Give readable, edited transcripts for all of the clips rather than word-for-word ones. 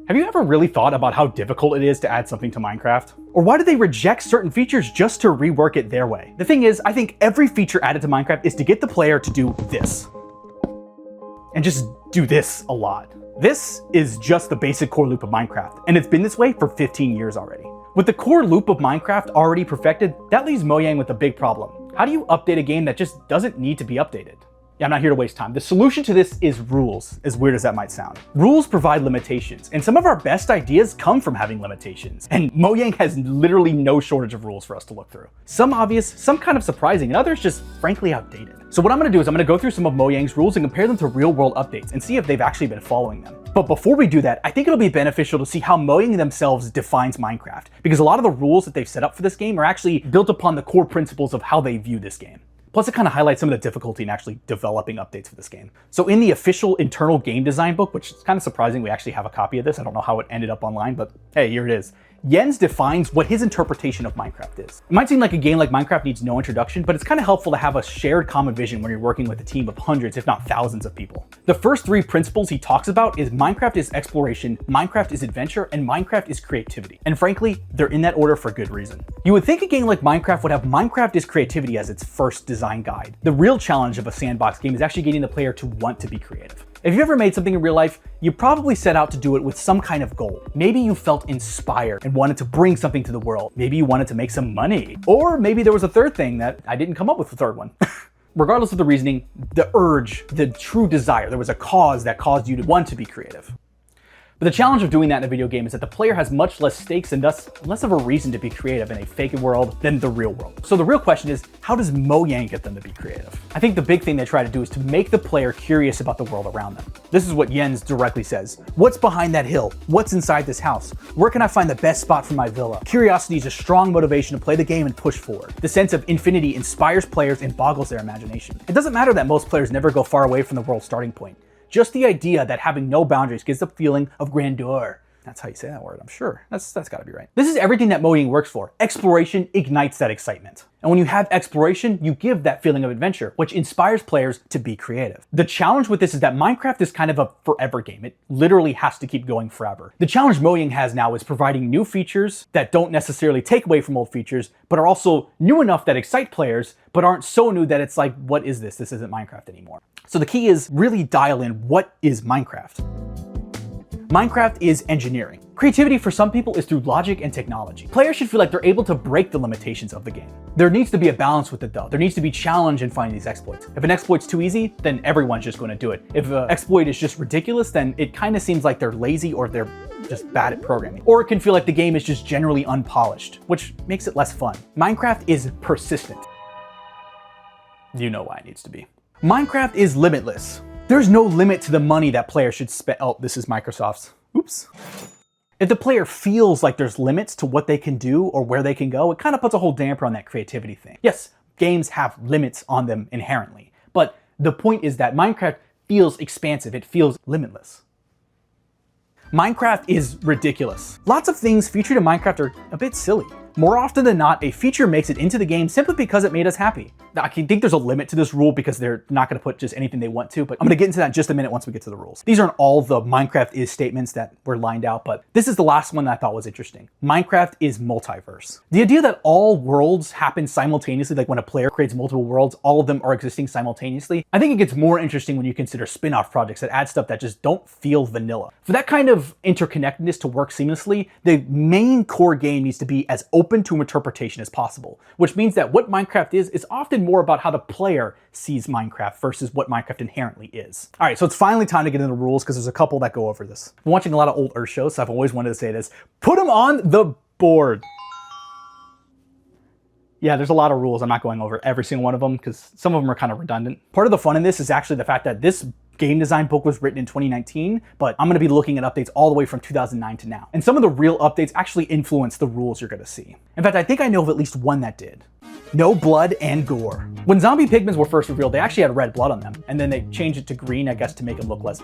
Have you ever really thought about how difficult it is to add something to Minecraft? Or why do they reject certain features just to rework it their way? The thing is, I think every feature added to Minecraft is to get the player to do this. And just do this a lot. This is just the basic core loop of Minecraft, and it's been this way for 15 years already. With the core loop of Minecraft already perfected, that leaves Mojang with a big problem. How do you update a game that just doesn't need to be updated? Yeah, I'm not here to waste time. The solution to this is rules, as weird as that might sound. Rules provide limitations, and some of our best ideas come from having limitations. And Mojang has literally no shortage of rules for us to look through. Some obvious, some kind of surprising, and others just frankly outdated. So what I'm gonna do is I'm gonna go through some of Mojang's rules and compare them to real world updates and see if they've actually been following them. But before we do that, I think it'll be beneficial to see how Mojang themselves defines Minecraft, because a lot of the rules that they've set up for this game are actually built upon the core principles of how they view this game. Plus, it kind of highlights some of the difficulty in actually developing updates for this game. So in the official internal game design book, which is kind of surprising we actually have a copy of this, I don't know how it ended up online, but hey, here it is. Jens defines what his interpretation of Minecraft is. It might seem like a game like Minecraft needs no introduction, but it's kind of helpful to have a shared common vision when you're working with a team of hundreds, if not thousands of people. The first three principles he talks about is Minecraft is exploration, Minecraft is adventure, and Minecraft is creativity. And frankly, they're in that order for good reason. You would think a game like Minecraft would have Minecraft is creativity as its first design guide. The real challenge of a sandbox game is actually getting the player to want to be creative. If you ever made something in real life, you probably set out to do it with some kind of goal. Maybe you felt inspired and wanted to bring something to the world. Maybe you wanted to make some money. Or maybe there was a third thing that I didn't come up with the third one. Regardless of the reasoning, the urge, the true desire, there was a cause that caused you to want to be creative. But the challenge of doing that in a video game is that the player has much less stakes and thus less of a reason to be creative in a fake world than the real world. So the real question is, how does Mojang get them to be creative? I think the big thing they try to do is to make the player curious about the world around them. This is what Jens directly says. What's behind that hill? What's inside this house? Where can I find the best spot for my villa? Curiosity is a strong motivation to play the game and push forward. The sense of infinity inspires players and boggles their imagination. It doesn't matter that most players never go far away from the world's starting point. Just the idea that having no boundaries gives a feeling of grandeur. That's how you say that word, I'm sure. That's gotta be right. This is everything that Mojang works for. Exploration ignites that excitement. And when you have exploration, you give that feeling of adventure, which inspires players to be creative. The challenge with this is that Minecraft is kind of a forever game. It literally has to keep going forever. The challenge Mojang has now is providing new features that don't necessarily take away from old features, but are also new enough that excite players, but aren't so new that it's like, what is this? This isn't Minecraft anymore. So the key is really dial in what is Minecraft. Minecraft is engineering. Creativity for some people is through logic and technology. Players should feel like they're able to break the limitations of the game. There needs to be a balance with it though. There needs to be challenge in finding these exploits. If an exploit's too easy, then everyone's just going to do it. If an exploit is just ridiculous, then it kind of seems like they're lazy or they're just bad at programming. Or it can feel like the game is just generally unpolished, which makes it less fun. Minecraft is persistent. You know why it needs to be. Minecraft is limitless. There's no limit to the money that players should spend. Oh, this is Microsoft's. Oops. If the player feels like there's limits to what they can do or where they can go, it kind of puts a whole damper on that creativity thing. Yes, games have limits on them inherently, but the point is that Minecraft feels expansive. It feels limitless. Minecraft is ridiculous. Lots of things featured in Minecraft are a bit silly. More often than not, a feature makes it into the game simply because it made us happy. Now, I think there's a limit to this rule because they're not gonna put just anything they want to, but I'm gonna get into that in just a minute once we get to the rules. These aren't all the Minecraft is statements that were lined out, but this is the last one that I thought was interesting. Minecraft is multiverse. The idea that all worlds happen simultaneously, like when a player creates multiple worlds, all of them are existing simultaneously. I think it gets more interesting when you consider spin-off projects that add stuff that just don't feel vanilla. For that kind of interconnectedness to work seamlessly, the main core game needs to be as open to interpretation as possible, which means that what Minecraft is often more about how the player sees Minecraft versus what Minecraft inherently is. All right, so it's finally time to get into the rules because there's a couple that go over this. I'm watching a lot of old Earth shows, so I've always wanted to say this. Put them on the board. Yeah, there's a lot of rules. I'm not going over every single one of them because some of them are kind of redundant. Part of the fun in this is actually the fact that this game design book was written in 2019, but I'm gonna be looking at updates all the way from 2009 to now. And some of the real updates actually influence the rules you're gonna see. In fact, I think I know of at least one that did. No blood and gore. When zombie pigments were first revealed, they actually had red blood on them, and then they changed it to green, I guess, to make it look less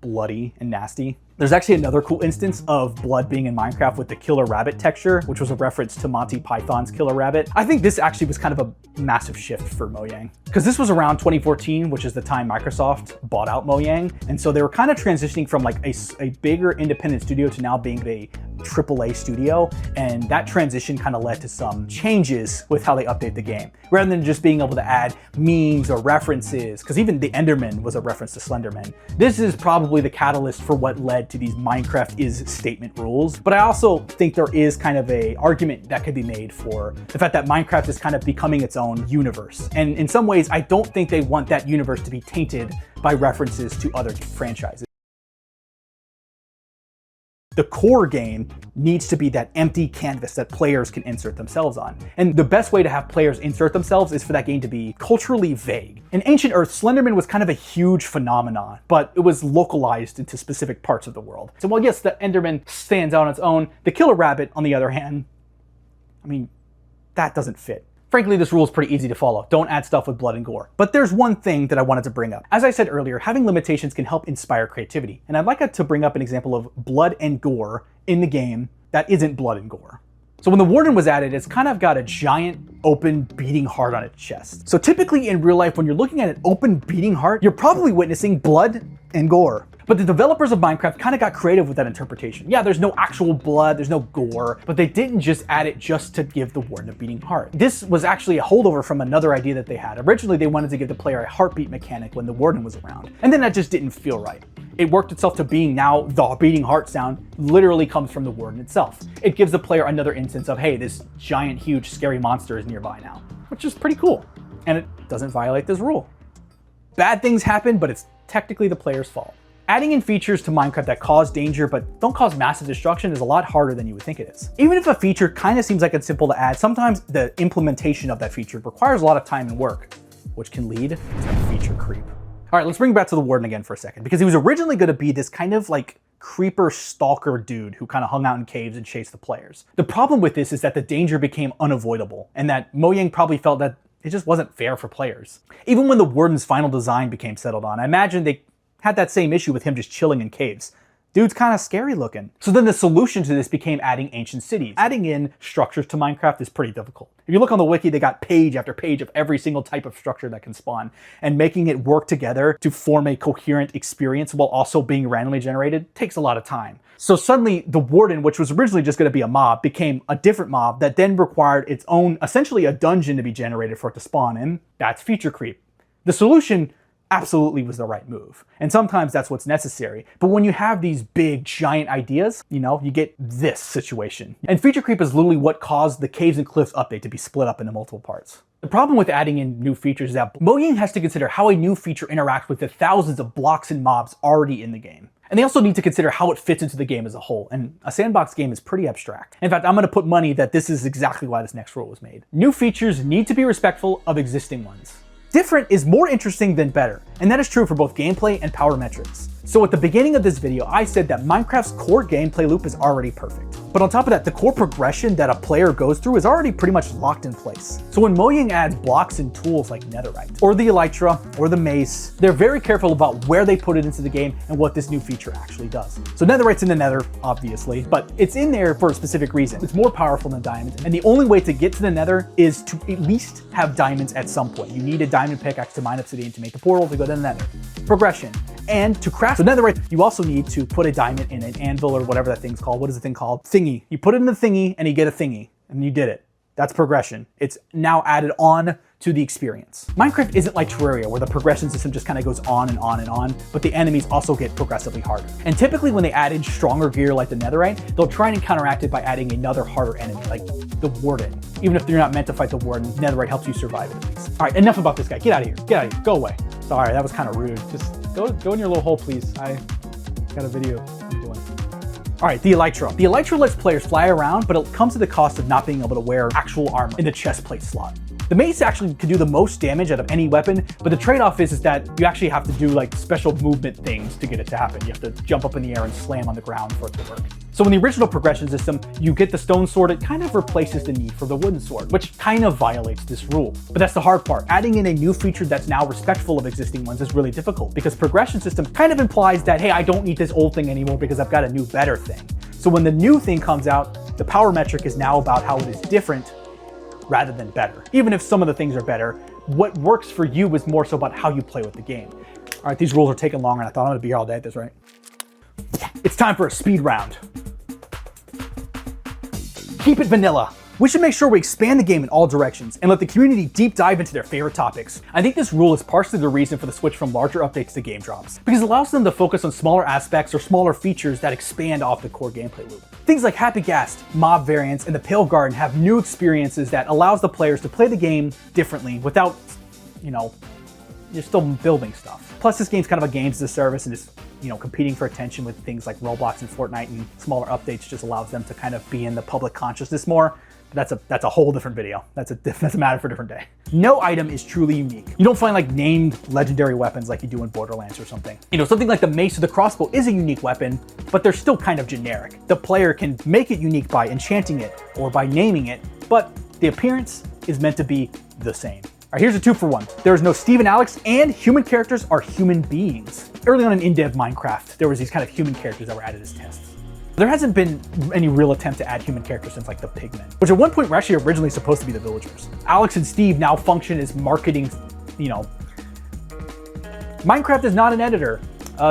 bloody and nasty. There's actually another cool instance of blood being in Minecraft with the killer rabbit texture, which was a reference to Monty Python's Killer Rabbit. I think this actually was kind of a massive shift for Mojang, because this was around 2014, which is the time Microsoft bought out Mojang. And so they were kind of transitioning from like a bigger independent studio to now being a AAA studio. And that transition kind of led to some changes with how they update the game. Rather than just being able to add memes or references, because even the Enderman was a reference to Slenderman. This is probably the catalyst for what led to these Minecraft is statement rules. But I also think there is kind of a argument that could be made for the fact that Minecraft is kind of becoming its own universe. And in some ways, I don't think they want that universe to be tainted by references to other franchises. The core game needs to be that empty canvas that players can insert themselves on. And the best way to have players insert themselves is for that game to be culturally vague. In Ancient Earth, Slenderman was kind of a huge phenomenon, but it was localized into specific parts of the world. So while yes, the Enderman stands out on its own, the killer rabbit, on the other hand, I mean, that doesn't fit. Frankly, this rule is pretty easy to follow. Don't add stuff with blood and gore. But there's one thing that I wanted to bring up. As I said earlier, having limitations can help inspire creativity. And I'd like to bring up an example of blood and gore in the game that isn't blood and gore. So when the Warden was added, it's kind of got a giant open beating heart on its chest. So typically in real life, when you're looking at an open beating heart, you're probably witnessing blood and gore. But the developers of Minecraft kind of got creative with that interpretation. Yeah, there's no actual blood, there's no gore, but they didn't just add it just to give the Warden a beating heart. This was actually a holdover from another idea that they had. Originally, they wanted to give the player a heartbeat mechanic when the Warden was around, and then that just didn't feel right. It worked itself to being now the beating heart sound literally comes from the Warden itself. It gives the player another instance of, hey, this giant, huge, scary monster is nearby now, which is pretty cool. And it doesn't violate this rule. Bad things happen, but it's technically the player's fault. Adding in features to Minecraft that cause danger but don't cause massive destruction is a lot harder than you would think it is. Even if a feature kind of seems like it's simple to add, sometimes the implementation of that feature requires a lot of time and work, which can lead to feature creep. All right, let's bring it back to the Warden again for a second, because he was originally going to be this kind of like creeper stalker dude who kind of hung out in caves and chased the players. The problem with this is that the danger became unavoidable, and that Mojang probably felt that it just wasn't fair for players. Even when the Warden's final design became settled on, I imagine they had that same issue with him just chilling in caves. Dude's kind of scary looking. So then the solution to this became adding ancient cities. Adding in structures to Minecraft is pretty difficult. If you look on the wiki, they got page after page of every single type of structure that can spawn, and making it work together to form a coherent experience while also being randomly generated takes a lot of time. So suddenly the Warden, which was originally just going to be a mob, became a different mob that then required its own, essentially a dungeon to be generated for it to spawn in. That's feature creep. The solution absolutely was the right move. And sometimes that's what's necessary. But when you have these big, giant ideas, you get this situation. And feature creep is literally what caused the Caves and Cliffs update to be split up into multiple parts. The problem with adding in new features is that Mojang has to consider how a new feature interacts with the thousands of blocks and mobs already in the game. And they also need to consider how it fits into the game as a whole. And a sandbox game is pretty abstract. In fact, I'm going to put money that this is exactly why this next rule was made. New features need to be respectful of existing ones. Different is more interesting than better, and that is true for both gameplay and power metrics. So at the beginning of this video, I said that Minecraft's core gameplay loop is already perfect. But on top of that, the core progression that a player goes through is already pretty much locked in place. So when Mojang adds blocks and tools like netherite, or the elytra, or the mace, they're very careful about where they put it into the game and what this new feature actually does. So netherite's in the nether, obviously, but it's in there for a specific reason. It's more powerful than diamonds, and the only way to get to the nether is to at least have diamonds at some point. You need a diamond pickaxe to mine obsidian to make the portal to go to the nether. Progression. And to craft the netherite, you also need to put a diamond in an anvil or whatever that thing's called. What is the thing called? Thingy. You put it in the thingy and you get a thingy, and you did it. That's progression. It's now added on to the experience. Minecraft isn't like Terraria, where the progression system just kind of goes on and on and on, but the enemies also get progressively harder. And typically when they add in stronger gear like the netherite, they'll try and counteract it by adding another harder enemy, like the Warden. Even if you're not meant to fight the Warden, netherite helps you survive it at least. All right, enough about this guy. Get out of here. Get out of here. Go away. Sorry, that was kind of rude. Just go in your little hole, please. I got a video I'm doing. All right, the elytra. The elytra lets players fly around, but it comes at the cost of not being able to wear actual armor in the chest plate slot. The mace actually can do the most damage out of any weapon, but the trade-off is that you actually have to do like special movement things to get it to happen. You have to jump up in the air and slam on the ground for it to work. So in the original progression system, you get the stone sword, it kind of replaces the need for the wooden sword, which kind of violates this rule. But that's the hard part. Adding in a new feature that's now respectful of existing ones is really difficult, because progression system kind of implies that, hey, I don't need this old thing anymore because I've got a new, better thing. So when the new thing comes out, the power metric is now about how it is different rather than better. Even if some of the things are better, what works for you is more so about how you play with the game. All right, these rules are taking longer than I thought. I'm gonna be here all day at this, right? It's time for a speed round. Keep it vanilla. We should make sure we expand the game in all directions and let the community deep dive into their favorite topics. I think this rule is partially the reason for the switch from larger updates to game drops, because it allows them to focus on smaller aspects or smaller features that expand off the core gameplay loop. Things like Happy Ghast, mob variants, and the Pale Garden have new experiences that allows the players to play the game differently without, you're still building stuff. Plus, this game's kind of a games as a service and is, competing for attention with things like Roblox and Fortnite, and smaller updates just allows them to kind of be in the public consciousness more. But that's a whole different video. That's a matter for a different day. No item is truly unique. You don't find like named legendary weapons like you do in Borderlands or something. Something like the mace or the crossbow is a unique weapon, but they're still kind of generic. The player can make it unique by enchanting it or by naming it, but the appearance is meant to be the same. All right, here's a 2-for-1. There is no Steve and Alex, and human characters are human beings. Early on in dev Minecraft, there was these kind of human characters that were added as tests. There hasn't been any real attempt to add human characters since like the pigmen, which at one point were actually originally supposed to be the villagers. Alex and Steve now function as marketing, Minecraft is not an editor.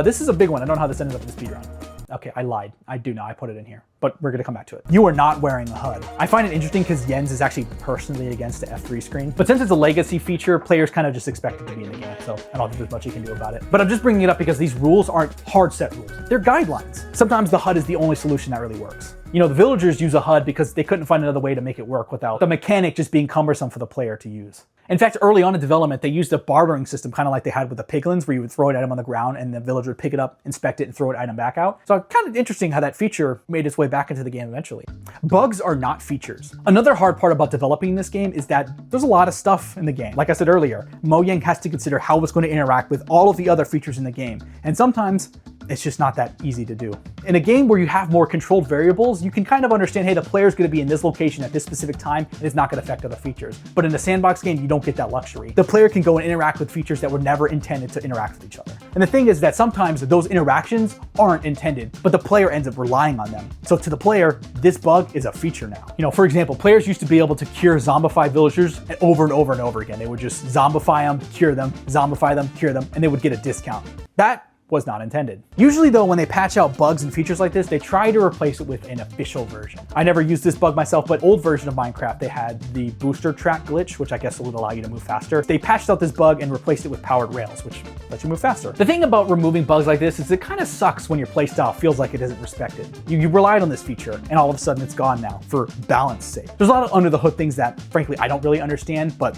This is a big one. I don't know how this ended up in the speedrun. Okay, I lied. I do now. I put it in here, but we're gonna come back to it. You are not wearing a HUD. I find it interesting because Jens is actually personally against the F3 screen, but since it's a legacy feature, players kind of just expect it to be in the game, so I don't think there's much you can do about it. But I'm just bringing it up because these rules aren't hard set rules. They're guidelines. Sometimes the HUD is the only solution that really works. The villagers use a HUD because they couldn't find another way to make it work without the mechanic just being cumbersome for the player to use. In fact, early on in development, they used a bartering system, kind of like they had with the piglins, where you would throw an item on the ground and the villager would pick it up, inspect it, and throw an item back out. So kind of interesting how that feature made its way back into the game eventually. Bugs are not features. Another hard part about developing this game is that there's a lot of stuff in the game. Like I said earlier, Mojang has to consider how it's going to interact with all of the other features in the game. And sometimes it's just not that easy to do. In a game where you have more controlled variables, you can kind of understand, hey, the player's gonna be in this location at this specific time, and it's not gonna affect other features. But in a sandbox game, you don't get that luxury. The player can go and interact with features that were never intended to interact with each other. And the thing is that sometimes those interactions aren't intended, but the player ends up relying on them. So to the player, this bug is a feature now. For example, players used to be able to cure zombified villagers over and over and over again. They would just zombify them, cure them, zombify them, cure them, and they would get a discount. That was not intended. Usually though, when they patch out bugs and features like this, they try to replace it with an official version. I never used this bug myself, but old version of Minecraft, they had the booster track glitch, which I guess would allow you to move faster. They patched out this bug and replaced it with powered rails, which lets you move faster. The thing about removing bugs like this is it kind of sucks when your playstyle feels like it isn't respected. You relied on this feature and all of a sudden it's gone now for balance sake. There's a lot of under the hood things that frankly I don't really understand, but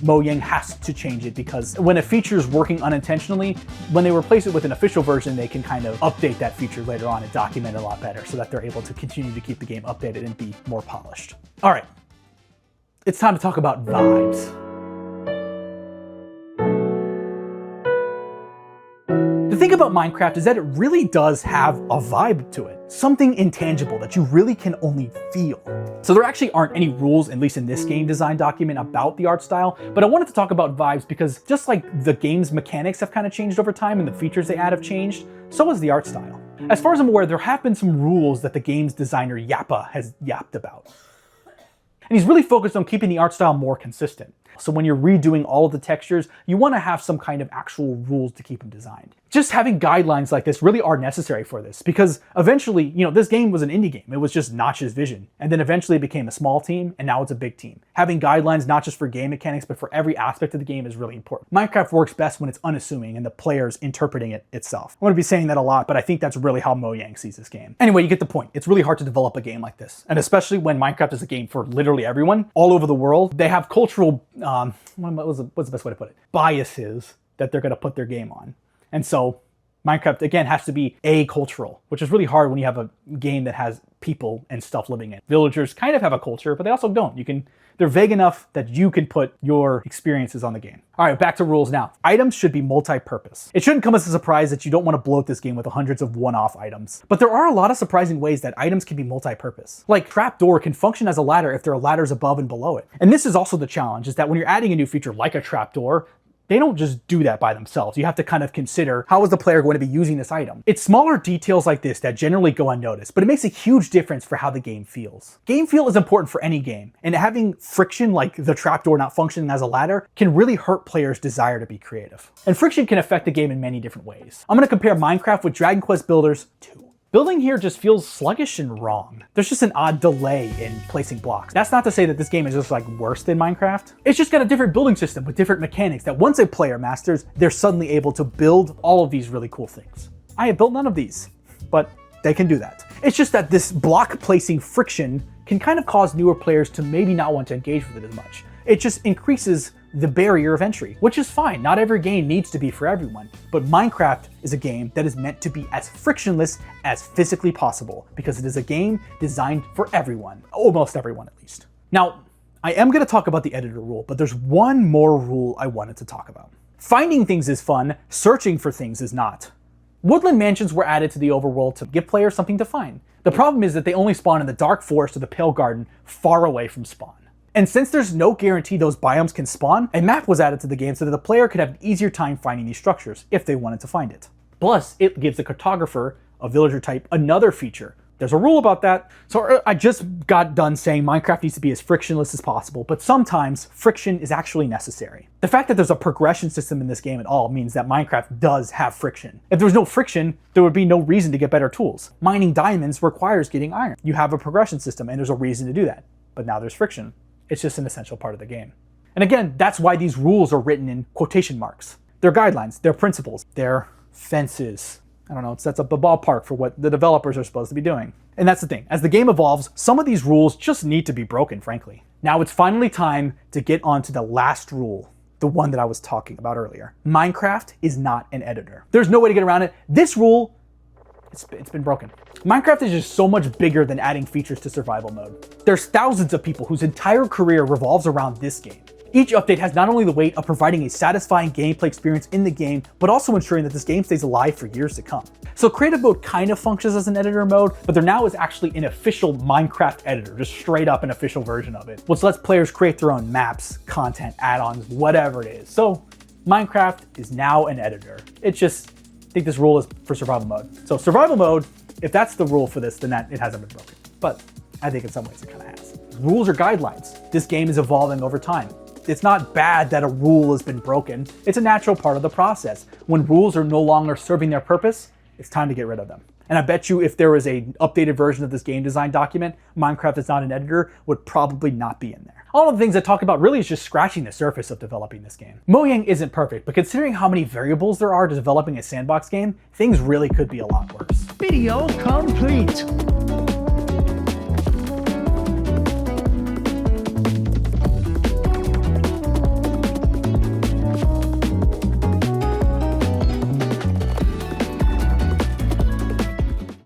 Mojang has to change it because when a feature is working unintentionally, when they replace it with an official version, they can kind of update that feature later on and document it a lot better so that they're able to continue to keep the game updated and be more polished. All right, it's time to talk about vibes. The thing about Minecraft is that it really does have a vibe to it. Something intangible that you really can only feel. So there actually aren't any rules, at least in this game design document, about the art style, but I wanted to talk about vibes because just like the game's mechanics have kind of changed over time and the features they add have changed, so has the art style. As far as I'm aware, there have been some rules that the game's designer Yappa has yapped about. And he's really focused on keeping the art style more consistent. So when you're redoing all of the textures, you want to have some kind of actual rules to keep them designed. Just having guidelines like this really are necessary for this because eventually, this game was an indie game. It was just Notch's vision. And then eventually it became a small team and now it's a big team. Having guidelines not just for game mechanics, but for every aspect of the game is really important. Minecraft works best when it's unassuming and the player's interpreting it itself. I'm going to be saying that a lot, but I think that's really how Mojang sees this game. Anyway, you get the point. It's really hard to develop a game like this. And especially when Minecraft is a game for literally everyone all over the world. They have cultural, what's the best way to put it? Biases that they're going to put their game on. And so Minecraft, again, has to be acultural, which is really hard when you have a game that has people and stuff living in. Villagers kind of have a culture, but they also don't. They're vague enough that you can put your experiences on the game. All right, back to rules now. Items should be multi-purpose. It shouldn't come as a surprise that you don't want to bloat this game with hundreds of one-off items. But there are a lot of surprising ways that items can be multi-purpose. Like trapdoor can function as a ladder if there are ladders above and below it. And this is also the challenge, is that when you're adding a new feature like a trapdoor, they don't just do that by themselves. You have to kind of consider, how is the player going to be using this item? It's smaller details like this that generally go unnoticed, but it makes a huge difference for how the game feels. Game feel is important for any game, and having friction like the trapdoor not functioning as a ladder can really hurt players' desire to be creative. And friction can affect the game in many different ways. I'm gonna compare Minecraft with Dragon Quest Builders 2. Building here just feels sluggish and wrong. There's just an odd delay in placing blocks. That's not to say that this game is just like worse than Minecraft. It's just got a different building system with different mechanics that once a player masters, they're suddenly able to build all of these really cool things. I have built none of these, but they can do that. It's just that this block placing friction can kind of cause newer players to maybe not want to engage with it as much. It just increases the barrier of entry, which is fine. Not every game needs to be for everyone, but Minecraft is a game that is meant to be as frictionless as physically possible because it is a game designed for everyone, almost everyone at least. Now, I am going to talk about the editor rule, but there's one more rule I wanted to talk about. Finding things is fun, searching for things is not. Woodland mansions were added to the overworld to give players something to find. The problem is that they only spawn in the dark forest or the pale garden far away from spawn. And since there's no guarantee those biomes can spawn, a map was added to the game so that the player could have an easier time finding these structures if they wanted to find it. Plus, it gives the cartographer, a villager type, another feature. There's a rule about that. So I just got done saying Minecraft needs to be as frictionless as possible, but sometimes friction is actually necessary. The fact that there's a progression system in this game at all means that Minecraft does have friction. If there was no friction, there would be no reason to get better tools. Mining diamonds requires getting iron. You have a progression system and there's a reason to do that. But now there's friction. It's just an essential part of the game. And again, that's why these rules are written in quotation marks. They're guidelines, they're principles, they're fences. I don't know, it sets up a ballpark for what the developers are supposed to be doing. And that's the thing, as the game evolves, some of these rules just need to be broken, frankly. Now it's finally time to get on to the last rule, the one that I was talking about earlier. Minecraft is not an editor. There's no way to get around it. This rule, it's been broken. Minecraft is just so much bigger than adding features to survival mode. There's thousands of people whose entire career revolves around this game. Each update has not only the weight of providing a satisfying gameplay experience in the game, but also ensuring that this game stays alive for years to come. So creative mode kind of functions as an editor mode, but there now is actually an official Minecraft editor, just straight up an official version of it, which lets players create their own maps, content, add-ons, whatever it is. So Minecraft is now an editor. It's just, I think this rule is for survival mode. So survival mode, if that's the rule for this, then it hasn't been broken. But I think in some ways it kind of has. Rules are guidelines. This game is evolving over time. It's not bad that a rule has been broken. It's a natural part of the process. When rules are no longer serving their purpose, it's time to get rid of them. And I bet you if there was an updated version of this game design document, Minecraft is not an editor would probably not be in there. All of the things I talk about really is just scratching the surface of developing this game. Mojang isn't perfect, but considering how many variables there are to developing a sandbox game, things really could be a lot worse. Video complete.